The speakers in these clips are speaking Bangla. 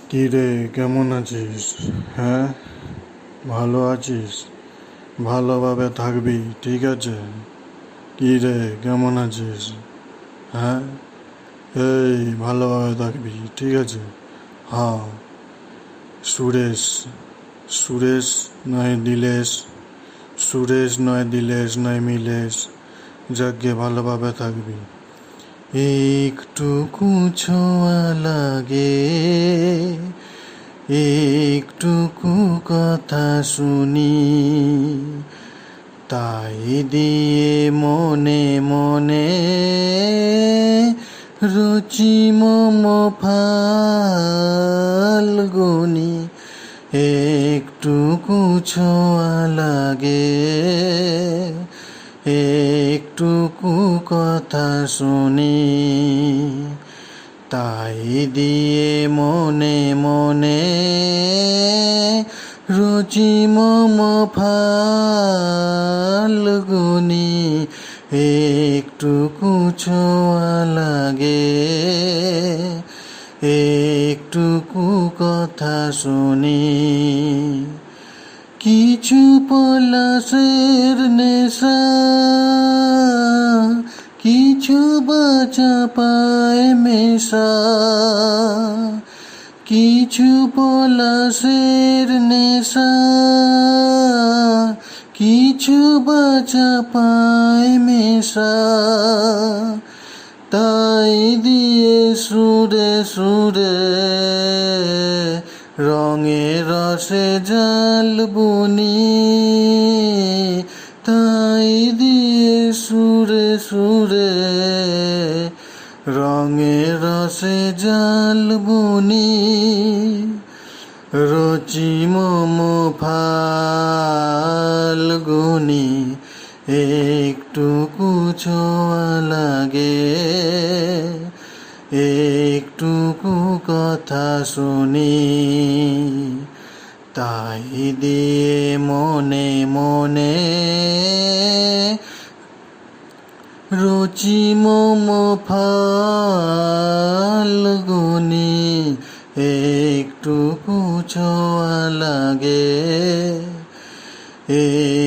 কি রে, কেমন আছিস? হ্যাঁ, ভালো আছিস? ভালোভাবে থাকবি, ঠিক আছে? কি রে, কেমন আছিস? হ্যাঁ, এই ভালোভাবে থাকবি, ঠিক আছে? হ্যাঁ। সুরেশ, সুরেশ নয় দিলেশ, সুরেশ নয় দিলেশ নয় মিলেশ, যাকে ভালোভাবে থাকবি। একটুকু ছোঁয়া লাগে, একটুকু কথা শুনি, তাই দিয়ে মনে মনে রুচি মম ফাল্গুনি। একটুকু ছোঁয়া লাগে, একটুকু কথা শুনি, তাই দিয়ে মনে মনে রুচি মম ফাল্গুনি। একটুকু ছোঁয়া লাগে, একটুকু কথা শুনি। কিছু পলাশের নেশা, কিছু বাঁচা পায় মেশা, কিছু পলাশের নেশা, কিছু বাঁচা পায় মেশা, তাই দিয়ে সুরে সুরে রঙের রসে জাল বুনি, তাই দিয়ে সুরে সুরে রঙের রসে জাল বুনি। রুচি মম ফাল্গুনি, একটুকু ছোঁয়া লাগে, একটুকু কথা শুনি, তাই দিয়ে মনে মনে রুচি মম ফাল্গুনি। একটুকু ছোঁয়া লাগে,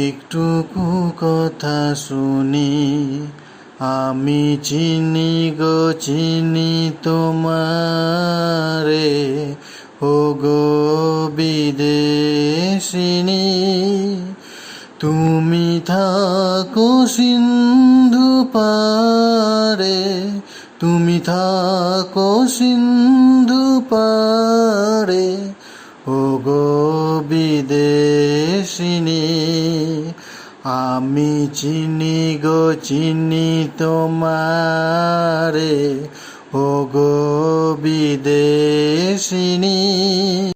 একটুকু কথা শুনি। আমি চিনি গো চিনি তোমারে, ও গো বিদেশিনী। তুমি থাকো সিন্ধু পারে, তুমি থাকো সিন্ধু পারে, ও গো বিদেশিনী। আমি চিনি গো চিনি তোমারে, ও গো বিদেশিনী।